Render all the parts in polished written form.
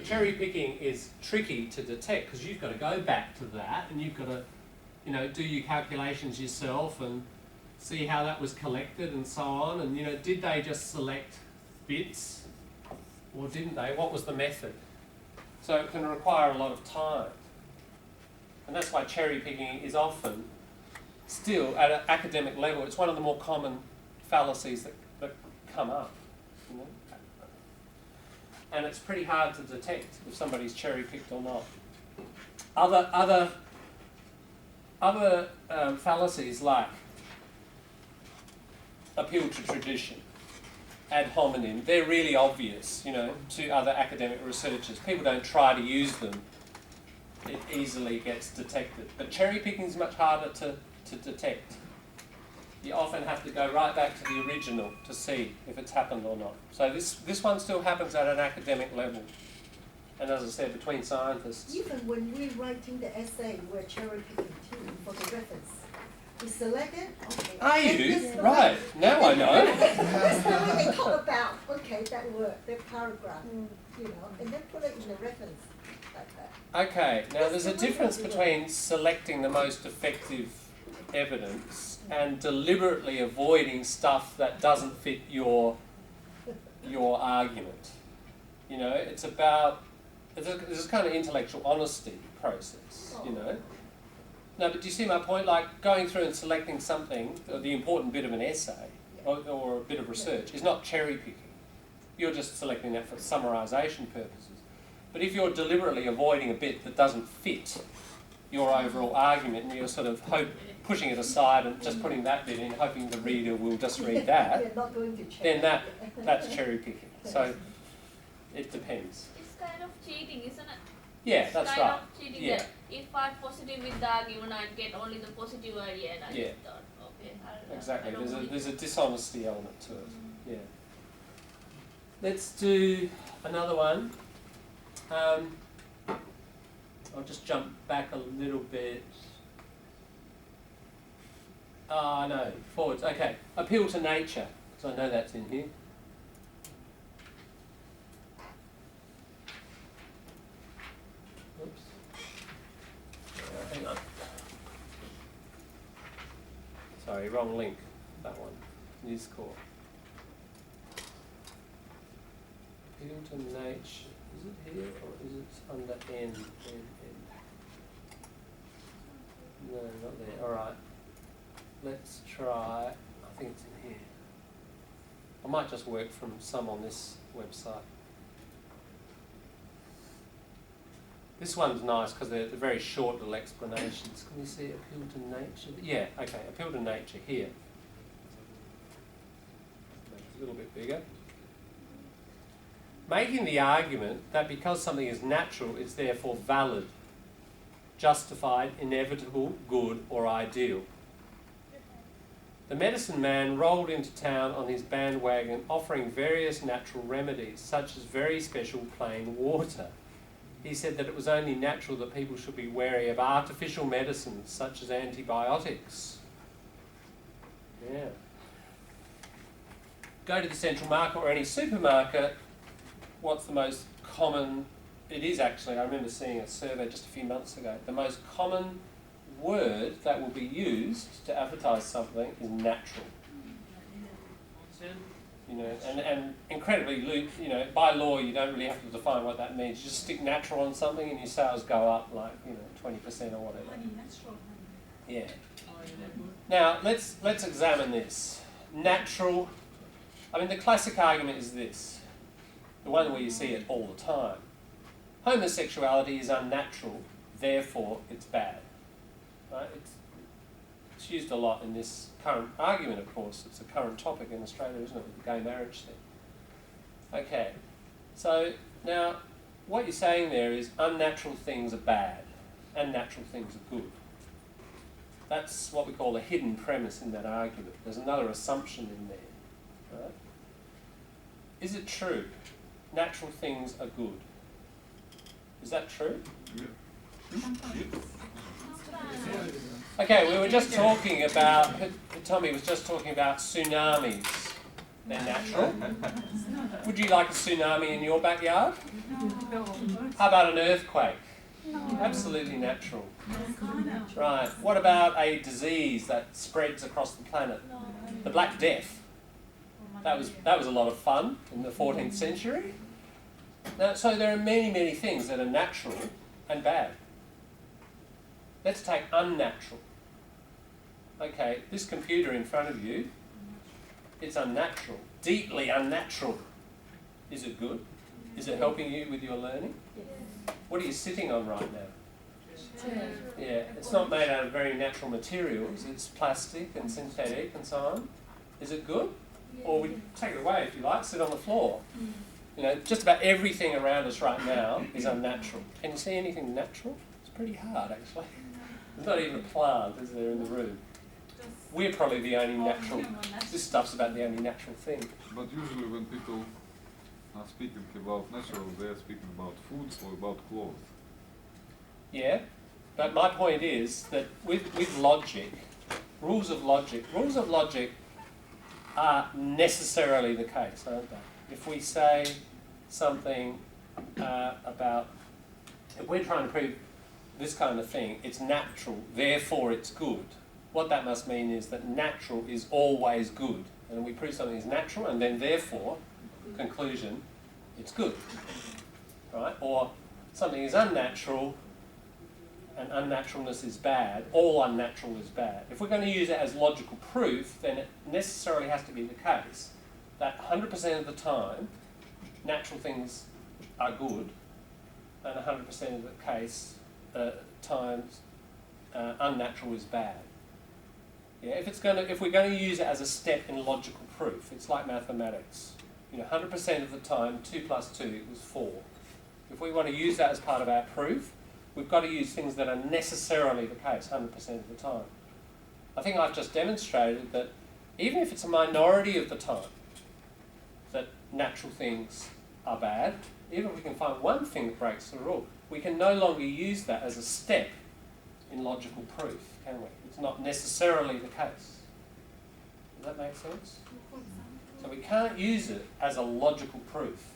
Cherry picking is tricky to detect because you've got to go back to that and you've got to, do your calculations yourself and see how that was collected and so on. And did they just select bits or didn't they? What was the method? So it can require a lot of time, and that's why cherry picking is often still at an academic level. It's one of the more common fallacies that come up. And it's pretty hard to detect if somebody's cherry-picked or not. Other fallacies like appeal to tradition, ad hominem, they're really obvious, to other academic researchers. People don't try to use them. It easily gets detected. But cherry-picking is much harder to detect. You often have to go right back to the original to see if it's happened or not. So this one still happens at an academic level. And as I said, between scientists. Even when we're writing the essay, we're cherry picking too for the reference. We select it, okay. Are you? Right, now I know. That's the way they talk about, okay, that word, that paragraph, and then put it in the reference like that. Okay, now there's a difference between selecting the most effective evidence and deliberately avoiding stuff that doesn't fit your argument. It's about this kind of intellectual honesty process. No, but do you see my point? Like going through and selecting something, or the important bit of an essay or a bit of research, is not cherry picking. You're just selecting that for summarisation purposes. But if you're deliberately avoiding a bit that doesn't fit your overall argument, and you're sort of pushing it aside and just putting that bit in, hoping the reader will just read that, not going to check. then that's cherry picking. So it depends. It's kind of cheating, isn't it? Yeah, that's right. It's kind of cheating. Yeah. That if I'm positive with the argument, I'd get only the positive idea, and I just thought, okay. Exactly. There's a dishonesty element to it. Yeah. Let's do another one. I'll just jump back a little bit. No, forwards. Okay. Appeal to nature, because I know that's in here. Oops. Hang on. Sorry, wrong link. That one. News Corps. Appeal to nature. Is it here or is it under N? No, not there. All right. Let's try. I think it's in here. I might just work from some on this website. This one's nice because they're very short little explanations. Can you see appeal to nature? Yeah, okay. Appeal to nature here. Make it a little bit bigger. Making the argument that because something is natural, it's therefore valid, justified, inevitable, good, or ideal. The medicine man rolled into town on his bandwagon offering various natural remedies, such as very special plain water. He said that it was only natural that people should be wary of artificial medicines, such as antibiotics. Yeah. Go to the central market or any supermarket. What's the most common? It is actually, I remember seeing a survey just a few months ago. The most common word that will be used to advertise something is natural. And incredibly, by law you don't really have to define what that means. You just stick natural on something and your sales go up like 20% or whatever. Yeah. Now let's examine this. Natural. I mean, the classic argument is this. The one where you see it all the time. Homosexuality is unnatural, therefore it's bad. Right? It's used a lot in this current argument, of course. It's a current topic in Australia, isn't it, with the gay marriage thing. Okay, so now what you're saying there is unnatural things are bad and natural things are good. That's what we call a hidden premise in that argument. There's another assumption in there. Right? Is it true? Natural things are good. Is that true? Yeah. Okay, we were just talking about, Tommy was just talking about tsunamis. They're natural. Would you like a tsunami in your backyard? How about an earthquake? Absolutely natural. Right. What about a disease that spreads across the planet? The Black Death. That was a lot of fun in the 14th century. Now, so there are many, many things that are natural and bad. Let's take unnatural. Okay, this computer in front of you, it's unnatural, deeply unnatural. Is it good? Is it helping you with your learning? What are you sitting on right now? Yeah, it's not made out of very natural materials. It's plastic and synthetic and so on. Is it good? Or we take it away if you like, sit on the floor. You know, just about everything around us right now is unnatural. Can you see anything natural? It's pretty hard, actually. There's not even a plant, is there, in the room? We're probably the only natural, this stuff's about the only natural thing. But usually when people are speaking about natural, they are speaking about foods or about clothes. Yeah, but my point is that with logic, rules of logic are necessarily the case, aren't they? If we say something about, if we're trying to prove this kind of thing, it's natural, therefore it's good. What that must mean is that natural is always good. And we prove something is natural, and then therefore, conclusion, it's good. Right? Or something is unnatural, and unnaturalness is bad. All unnatural is bad. If we're going to use it as logical proof, then it necessarily has to be the case that 100% of the time, natural things are good, and 100% of the case, times, unnatural is bad. Yeah, if we're going to use it as a step in logical proof, it's like mathematics. You know, 100% of the time, 2 + 2 equals 4. If we want to use that as part of our proof, we've got to use things that are necessarily the case 100% of the time. I think I've just demonstrated that even if it's a minority of the time that natural things are bad, even if we can find one thing that breaks the rule, we can no longer use that as a step in logical proof, can we? It's not necessarily the case. Does that make sense? So we can't use it as a logical proof.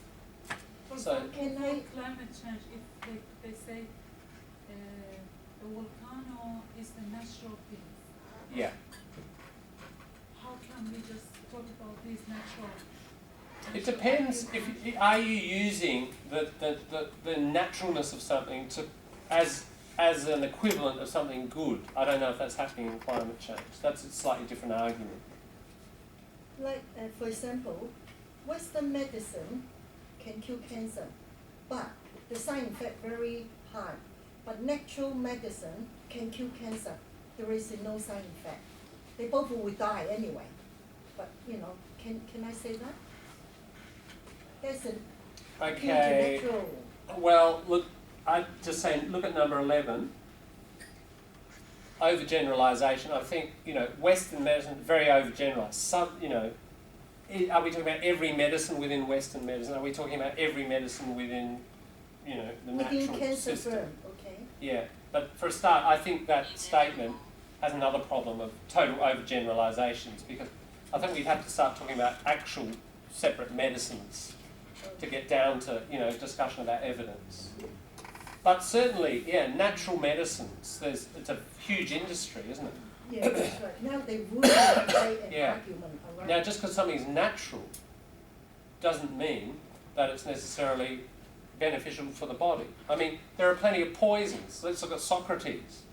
So can I climate change if they say the volcano is the natural thing? yeah. How can we just talk about these natural? It depends. Are you using the naturalness of something to as an equivalent of something good? I don't know if that's happening in climate change. That's a slightly different argument. Like, for example, Western medicine can cure cancer, but the side effect very high. But natural medicine can cure cancer. There is no side effect. They both will die anyway. But you know, can I say that? There's an Okay. natural. Well, look, I'm just saying, look at number 11. Overgeneralisation. I think, you know, Western medicine, very overgeneralised. Some, you know, are we talking about every medicine within Western medicine? Are we talking about every medicine within, you know, the Within natural cancer system? firm, okay. Yeah, but for a start, I think that statement has another problem of total overgeneralisations, because I think we'd have to start talking about actual separate medicines to get down to, you know, discussion about evidence. But certainly, yeah, natural medicines, it's a huge industry, isn't it? Yeah, that's right. Now they really create an Yeah. argument around. Now, just because something's natural doesn't mean that it's necessarily beneficial for the body. I mean, there are plenty of poisons. Let's look at Socrates.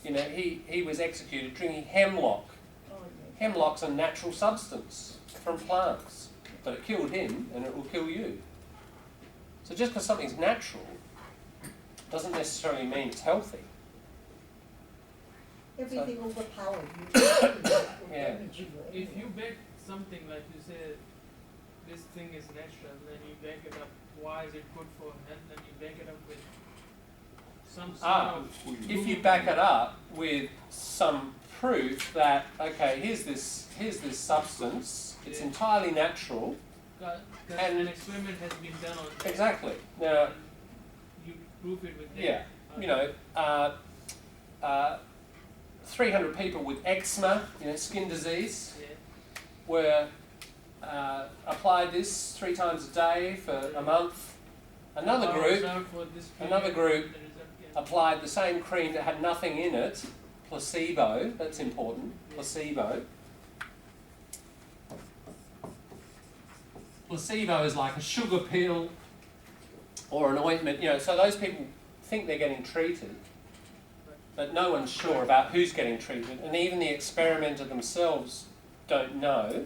You know, he was executed drinking hemlock. Oh, Hemlock's a natural substance from plants, but it killed him and it will kill you. So just because something's natural doesn't necessarily mean it's healthy. Everything overpowered you. Will Yeah. damage you If anyway. you back something like you say, this thing is natural, then you back it up. Why is it good for health? Then you back it up with some sort of. If you back it up with some proof that, okay, here's this substance, it's Yeah. entirely natural. And an experiment has been done on it. Exactly. Now, You prove it with yeah, that. you know, 300 people with eczema, you know, skin disease, Yeah. were applied this 3 times a day for a month, Another group For this Another period, group the result can- applied the same cream that had nothing in it, placebo, that's important, placebo. Placebo is like a sugar pill or an ointment, you know, so those people think they're getting treated, but no one's sure about who's getting treated, and even the experimenter themselves don't know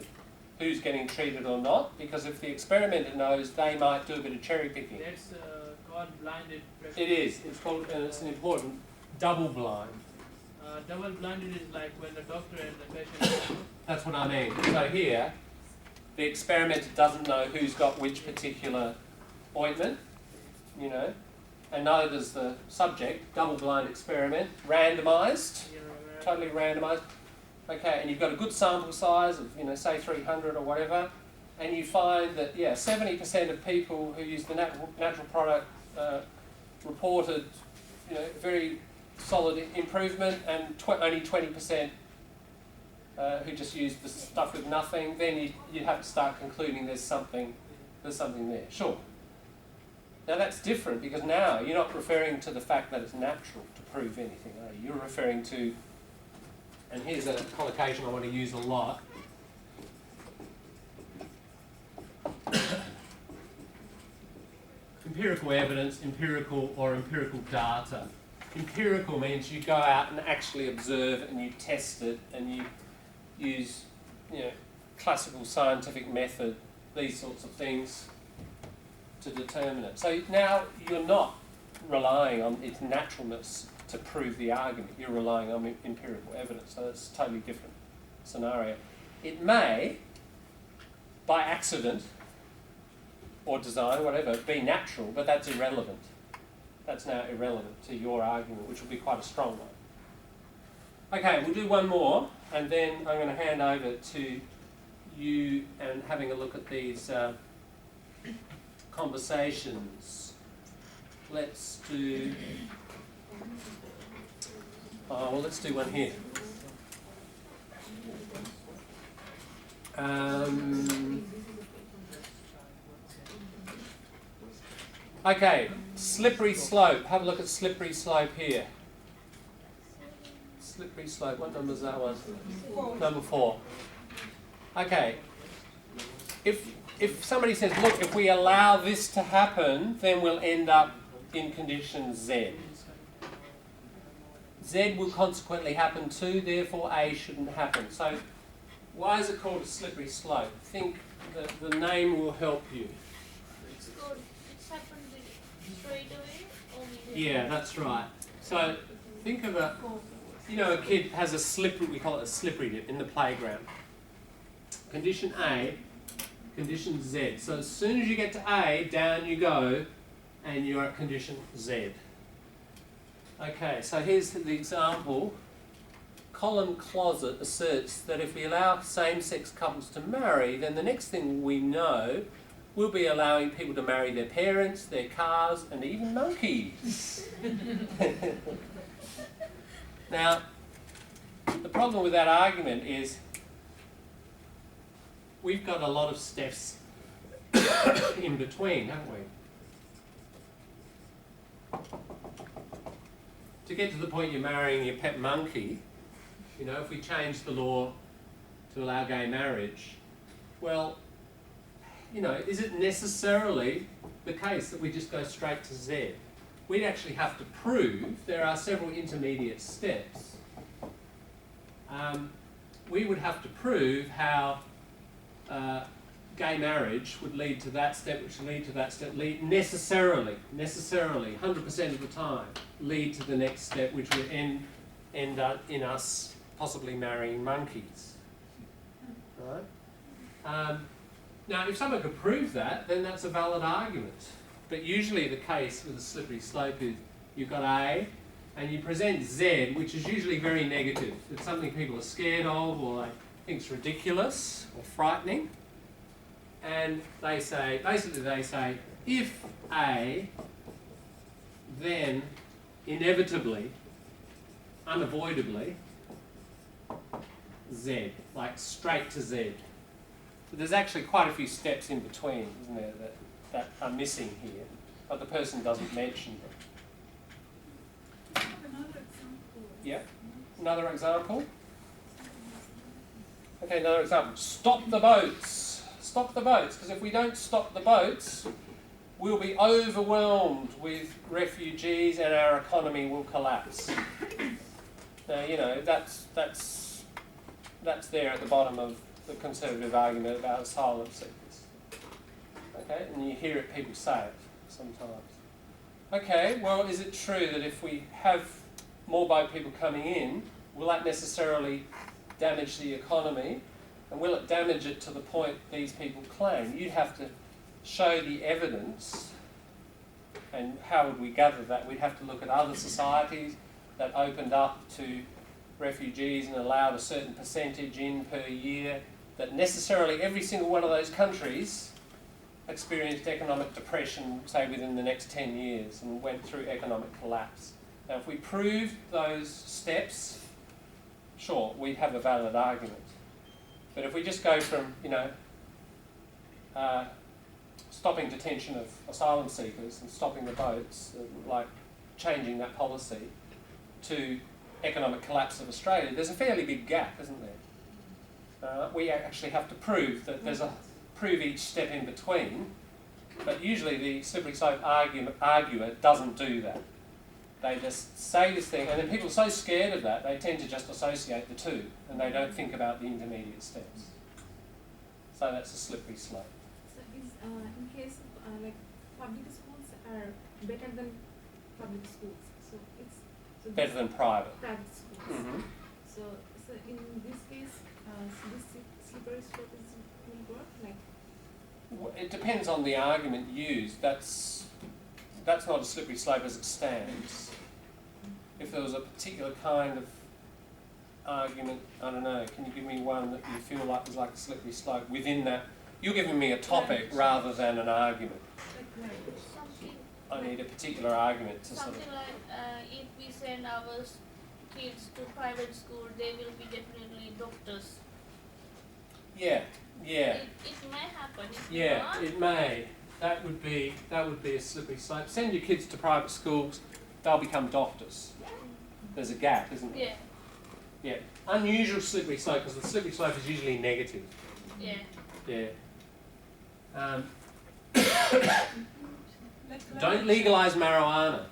who's getting treated or not, because if the experimenter knows, they might do a bit of cherry picking. That's called blinded pressure. It is, it's called, and it's an important double blind. Double blinded is like when the doctor and the patient. That's what I mean. So here, the experimenter doesn't know who's got which particular ointment, you know, and neither does the subject. Double-blind experiment, randomised, totally randomised. Okay, and you've got a good sample size of, you know, say 300 or whatever, and you find that, yeah, 70% of people who use the natural product reported, you know, very solid improvement, and only 20% who just used the stuff with nothing. Then you have to start concluding there's something there. Sure. Now that's different, because now you're not referring to the fact that it's natural to prove anything, are you? You're referring to, and here's a collocation I want to use a lot. Empirical evidence, empirical or empirical data. Empirical means you go out and actually observe and you test it and you use, you know, classical scientific method, these sorts of things to determine it. So now you're not relying on its naturalness to prove the argument, you're relying on empirical evidence, so that's a totally different scenario. It may, by accident or design, whatever, be natural, but that's irrelevant. That's now irrelevant to your argument, which will be quite a strong one. Okay, we'll do one more, and then I'm going to hand over to you and having a look at these conversations. Let's do, let's do one here. Okay, slippery slope. Have a look at slippery slope here. Slippery slope, what number is that one? 4. Number 4. Okay, if somebody says, look, if we allow this to happen, then we'll end up in condition Z. Z will consequently happen too, therefore A shouldn't happen. So why is it called a slippery slope? Think the name will help you. It's good. It's happened straight away or Yeah, that's right. So think of a, you know, a kid has a slippery, we call it a slippery dip in the playground. Condition A, condition Z. So as soon as you get to A, down you go, and you're at condition Z. Okay, so here's the example. Colin Closet asserts that if we allow same-sex couples to marry, then the next thing we know, we'll be allowing people to marry their parents, their cars, and even monkeys. Now, the problem with that argument is we've got a lot of steps in between, haven't we? To get to the point you're marrying your pet monkey, you know, if we change the law to allow gay marriage, well, you know, is it necessarily the case that we just go straight to Z? We'd actually have to prove there are several intermediate steps. We would have to prove how gay marriage would lead to that step, which would lead to that step, necessarily, 100% of the time, lead to the next step, which would end up in us possibly marrying monkeys. Right? Now, if someone could prove that, then that's a valid argument. But usually the case with a slippery slope is you've got A, and you present Z, which is usually very negative. It's something people are scared of, or they think it's ridiculous or frightening. And they say, basically they say, if A, then inevitably, unavoidably, Z, like straight to Z. But there's actually quite a few steps in between, isn't there, that are missing here. but the person doesn't mention them. I have another example. Yeah. Another example? Okay, another example. Stop the boats. Stop the boats, because if we don't stop the boats, we'll be overwhelmed with refugees and our economy will collapse. Now, you know, that's there at the bottom of the conservative argument about asylum seekers. Okay, and you hear it, people say it sometimes. Okay, well, is it true that if we have more boat people coming in, will that necessarily damage the economy? And will it damage it to the point these people claim? You'd have to show the evidence. And how would we gather that? We'd have to look at other societies that opened up to refugees and allowed a certain percentage in per year, that necessarily every single one of those countries experienced economic depression, say, within the next 10 years and went through economic collapse. Now, if we proved those steps, sure, we'd have a valid argument. But if we just go from, you know, stopping detention of asylum seekers and stopping the boats, like changing that policy, to economic collapse of Australia, there's a fairly big gap, isn't there? We actually have to prove that prove each step in between, but usually the slippery slope arguer doesn't do that. They just say this thing, and then people are so scared of that, they tend to just associate the two, and they don't think about the intermediate steps. So that's a slippery slope. So is, in case of like public schools are better than public schools, so it's so Better than private. private schools. Mm-hmm. So in this case, so this slippery slope will work like. It depends on the argument used. That's not a slippery slope as it stands. If there was a particular kind of argument, I don't know, can you give me one that you feel like is like a slippery slope within that? You're giving me a topic rather than an argument. Something, I need a particular argument to sort of... something like if we send our kids to private school, they will be definitely doctors. Yeah. It may happen. If Yeah, not, it may. That would be a slippery slope. Send your kids to private schools, they'll become doctors. There's a gap, isn't there? Yeah. Yeah. Unusual slippery slope, because the slippery slope is usually negative. Yeah. Yeah. Don't legalise marijuana.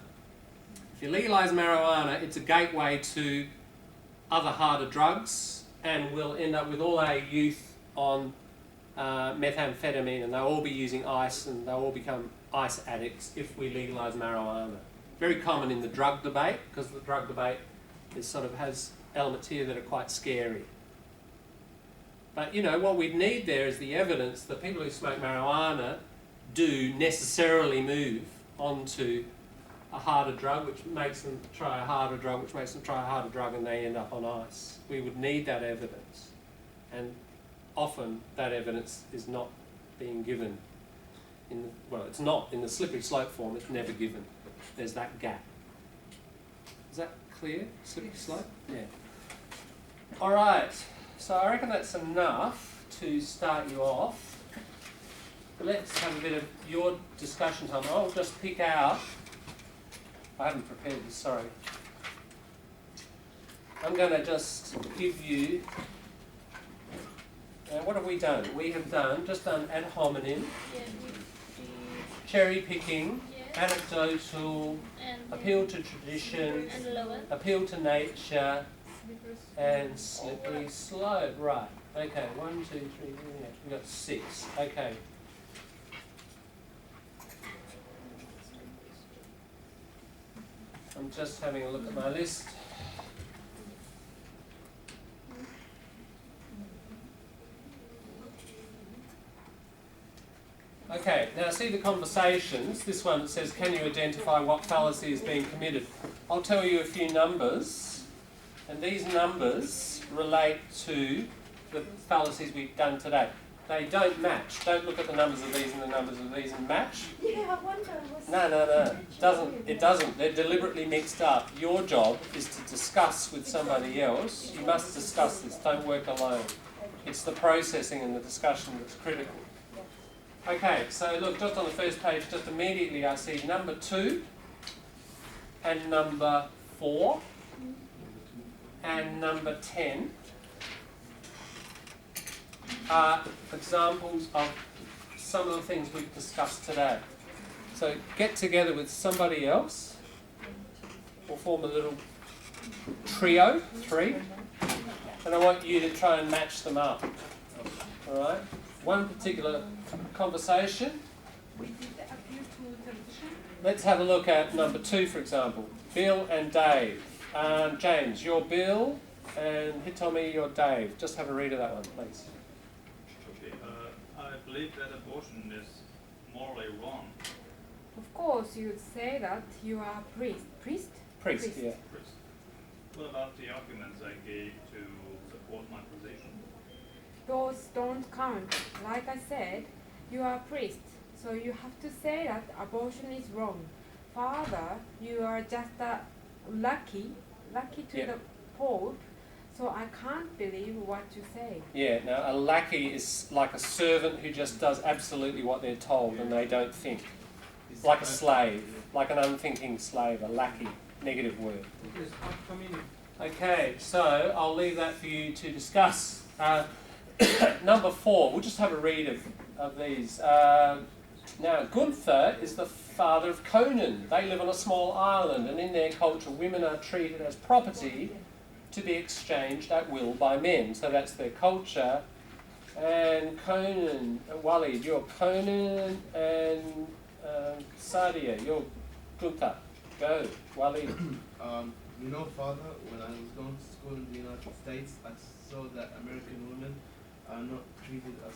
If you legalise marijuana, it's a gateway to other harder drugs, and we'll end up with all our youth on methamphetamine, and they'll all be using ice, and they'll all become ice addicts if we legalise marijuana. Very common in the drug debate, because the drug debate is sort of has elements here that are quite scary. But you know, what we'd need there is the evidence that people who smoke marijuana do necessarily move onto a harder drug, which makes them try a harder drug, which makes them try a harder drug, and they end up on ice. We would need that evidence. And often that evidence is not being given. It's not in the slippery slope form, it's never given. There's that gap. Is that clear? Slippery slope? Yeah. All right, so I reckon that's enough to start you off. Let's have a bit of your discussion time. I'll just pick out, I haven't prepared this, sorry. I'm going to just give you, what have we done? We have just done ad hominem, Yeah. cherry picking, Yeah. anecdotal, And appeal to tradition, and lower. appeal to nature, and slippery slope. Right. Okay, 1, 2, 3, 4, yeah. We've got 6. Okay. I'm just having a look at my list. Okay, now see the conversations. This one says, can you identify what fallacy is being committed? I'll tell you a few numbers, and these numbers relate to the fallacies we've done today. They don't match. Don't look at the numbers of these and the numbers of these and match. Yeah, I wonder what's... No. It doesn't. They're deliberately mixed up. Your job is to discuss with somebody else. You must discuss this. Don't work alone. It's the processing and the discussion that's critical. Okay, so look, just on the first page, just immediately I see number 2 and number 4 and number 10 are examples of some of the things we've discussed today. So get together with somebody else, or form a little trio, 3, and I want you to try and match them up. Alright? One particular conversation. Let's have a look at number 2, for example. Bill and Dave. James, you're Bill, and Hitomi, you're Dave. Just have a read of that one, please. Okay, I believe that abortion is morally wrong. Of course, you'd say that you are a priest. Priest? Priest, yeah. Priest. What about the arguments I gave to support my position? Those don't count. Like I said, you are a priest, so you have to say that abortion is wrong. Father, you are just lucky to the Pope, so I can't believe what you say. Yeah, now a lackey is like a servant who just does absolutely what they're told and they don't think. Like a slave, like an unthinking slave, a lackey, negative word. Okay, so I'll leave that for you to discuss. Number 4, we'll just have a read of these. Now, Gunther is the father of Conan. They live on a small island, and in their culture, women are treated as property to be exchanged at will by men. So that's their culture. And Conan, Walid, you're Conan, and Sadia, you're Gunther. Go, Walid. You know, Father, when I was going to school in the United States, I saw that American women are not treated as